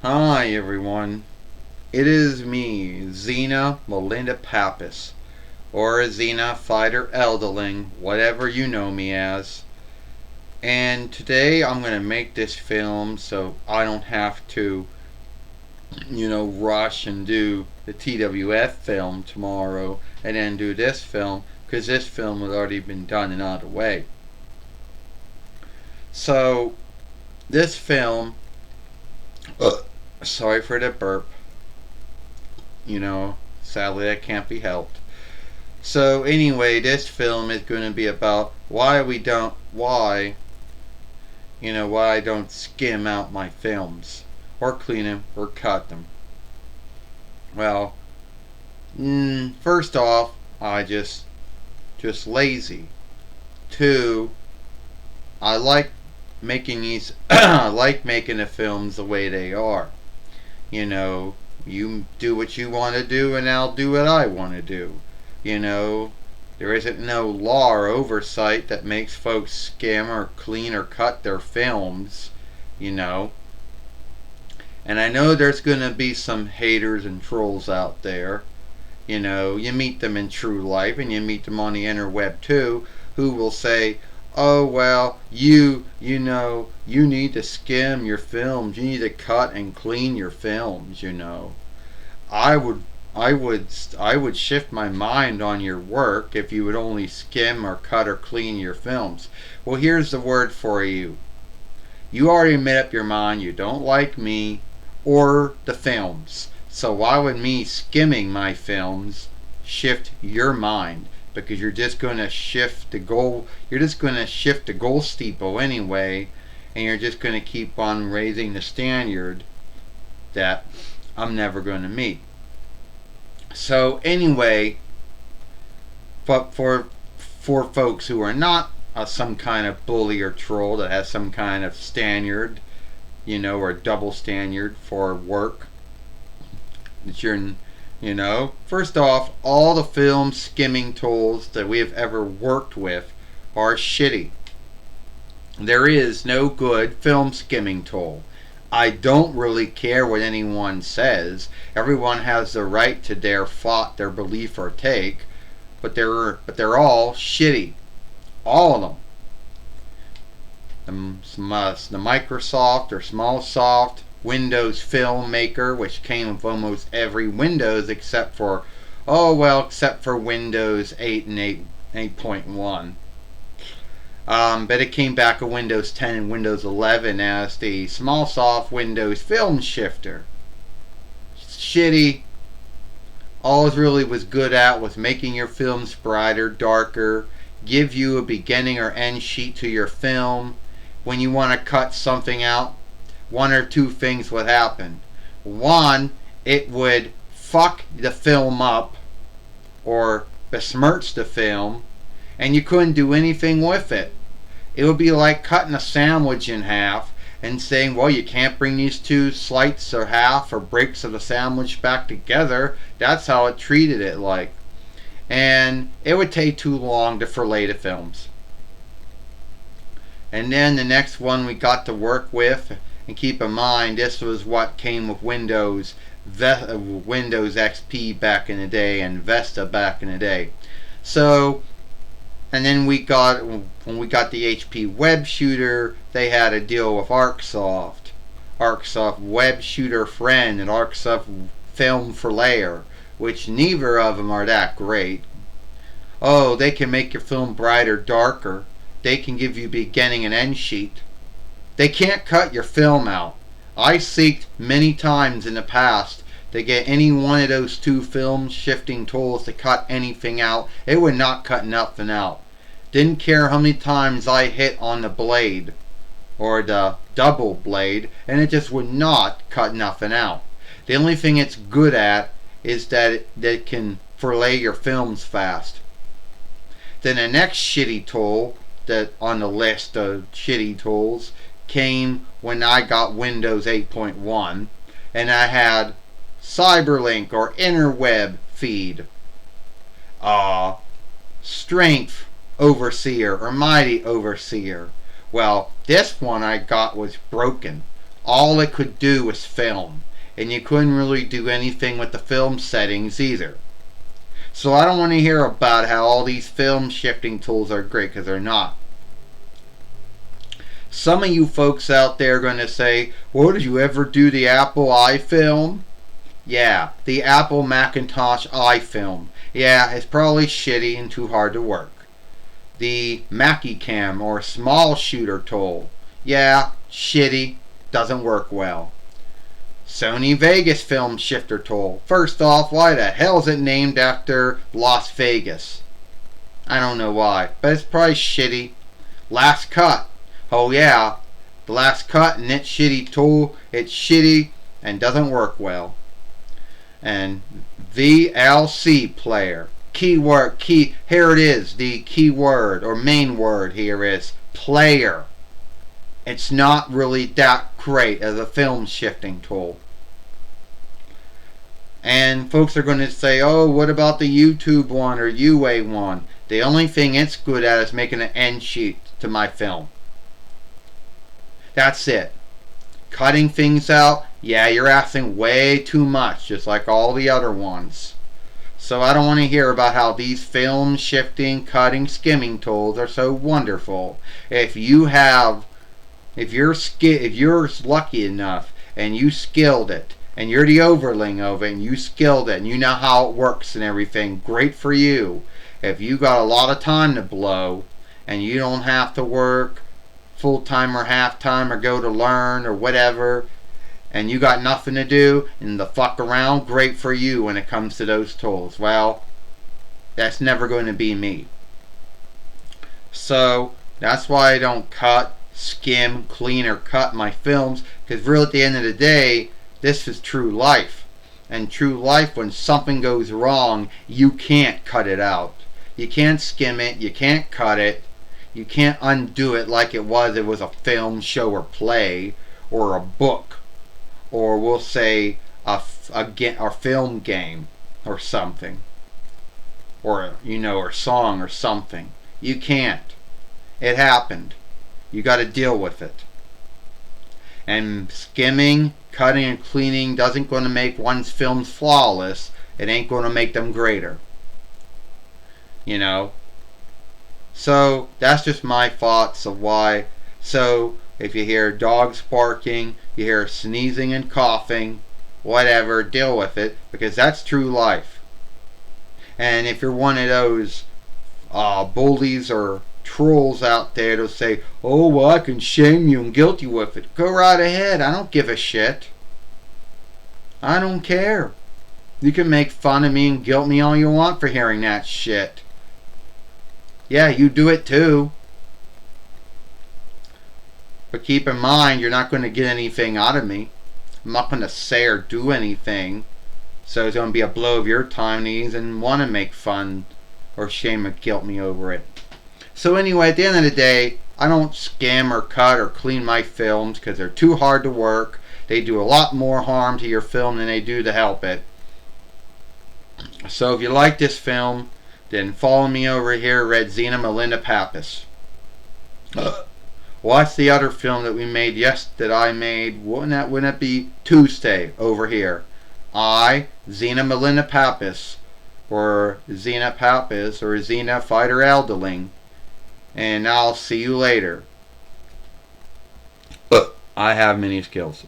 Hi everyone, it is me, Xena Melinda Pappas, or Xena Fighter Elderling, whatever you know me as. And today I'm going to make this film so I don't have to, rush and do the TWF film tomorrow and then do this film because this film has already been done and out of the way. So, this film, sorry for the burp, sadly that can't be helped. So anyway, this film is going to be about why I don't skim out my films or clean them or cut them. Well, first off, I just lazy. Two, I like making these I like making the films the way they are. You know, you do what you want to do and I'll do what I want to do. You know, there isn't no law or oversight that makes folks skim or clean or cut their films, you know. And I know there's going to be some haters and trolls out there. You know, you meet them in true life and you meet them on the interweb too, who will say, oh, well, you need to skim your films. You need to cut and clean your films. I would I would shift my mind on your work if you would only skim or cut or clean your films. Well, here's the word for you. You already made up your mind you don't like me or the films. So why would me skimming my films shift your mind? Because you're just going to shift the goal. You're just going to shift the goal steeple anyway, and you're just going to keep on raising the standard that I'm never going to meet. So anyway, but for folks who are not some kind of bully or troll that has some kind of standard, or double standard for work that first off, all the film skimming tools that we have ever worked with are shitty. There is no good film skimming tool. I don't really care what anyone says. Everyone has the right to their thought, their belief or take, but they're all shitty. All of them. The Microsoft or Smallsoft Windows Filmmaker, which came with almost every Windows except for Windows 8 and 8.1. But it came back with Windows 10 and Windows 11 as the Smallsoft Windows Film Shifter. Shitty. All it really was good at was making your films brighter, darker, give you a beginning or end sheet to your film. When you want to cut something out, one or two things would happen. One, it would fuck the film up or besmirch the film, and you couldn't do anything with it. It would be like cutting a sandwich in half and saying, well, you can't bring these two slices or half or breaks of the sandwich back together. That's how it treated it like. And it would take too long to fillet the films. And then the next one we got to work with, and keep in mind this was what came with Windows XP back in the day and Vesta back in the day. So, and then when we got the HP Web Shooter, they had a deal with ArcSoft Web Shooter Friend and ArcSoft Film for Layer, which neither of them are that great. Oh, they can make your film brighter, darker. They can give you beginning and end sheet. They can't cut your film out. I seeked many times in the past to get any one of those two film shifting tools to cut anything out. It would not cut nothing out. Didn't care how many times I hit on the blade or the double blade, and it just would not cut nothing out. The only thing it's good at is that it can fillet your films fast. Then the next shitty tool that on the list of shitty tools came when I got Windows 8.1, and I had Cyberlink or Interweb Feed, Strength Overseer or Mighty Overseer, Well, this one I got was broken. All it could do was film, and you couldn't really do anything with the film settings either. So I don't want to hear about how all these film shifting tools are great, because they're not. Some of you folks out there are going to say, well, did you ever do the Apple iFilm? Yeah, the Apple Macintosh iFilm. Yeah, it's probably shitty and too hard to work. The MaciCam or small shooter tool. Yeah, shitty, doesn't work well. Sony Vegas film shifter tool. First off, why the hell is it named after Las Vegas? I don't know why, but it's probably shitty. Last Cut. Oh yeah, the Last Cut and its shitty tool. It's shitty and doesn't work well. And VLC player. Keyword, here it is. The keyword or main word here is player. It's not really that great as a film shifting tool. And folks are going to say, oh, what about the YouTube one or UA one? The only thing it's good at is making an end sheet to my film. That's it. Cutting things out, yeah, you're asking way too much, just like all the other ones. So I don't want to hear about how these film shifting, cutting, skimming tools are so wonderful. If you're lucky enough and you skilled it, and you're the overling of it, and you skilled it, and you know how it works and everything, great for you. If you got a lot of time to blow, and you don't have to work full-time or half-time or go to learn or whatever, and you got nothing to do and the fuck around, great for you when it comes to those tools. Well, that's never going to be me. So that's why I don't cut, skim, clean, or cut my films, because really at the end of the day, this is true life. And true life, when something goes wrong, you can't cut it out. You can't skim it, you can't cut it, you can't undo it like it was a film, show, or play, or a book, or we'll say a film game, or something, or or song or something. You can't. It happened. You got to deal with it. And skimming, cutting, and cleaning doesn't going to make one's films flawless. It ain't going to make them greater. So that's just my thoughts of why. So if you hear dogs barking, you hear sneezing and coughing, whatever, deal with it, because that's true life. And if you're one of those bullies or trolls out there to say, oh, well, I can shame you and guilt you with it, go right ahead. I don't give a shit. I don't care. You can make fun of me and guilt me all you want for hearing that shit. Yeah, you do it too. But keep in mind, you're not going to get anything out of me. I'm not going to say or do anything. So it's going to be a blow of your time to even want to make fun or shame or guilt me over it. So anyway, at the end of the day, I don't skim or cut or clean my films because they're too hard to work. They do a lot more harm to your film than they do to help it. So if you like this film, then follow me over here at XENA Melinda Pappas. Watch the other film that we made, that I made, wouldn't that be Tuesday over here? XENA Melinda Pappas, or XENA Pappas, or XENA Fighter Elderling. And I'll see you later. I have many skills.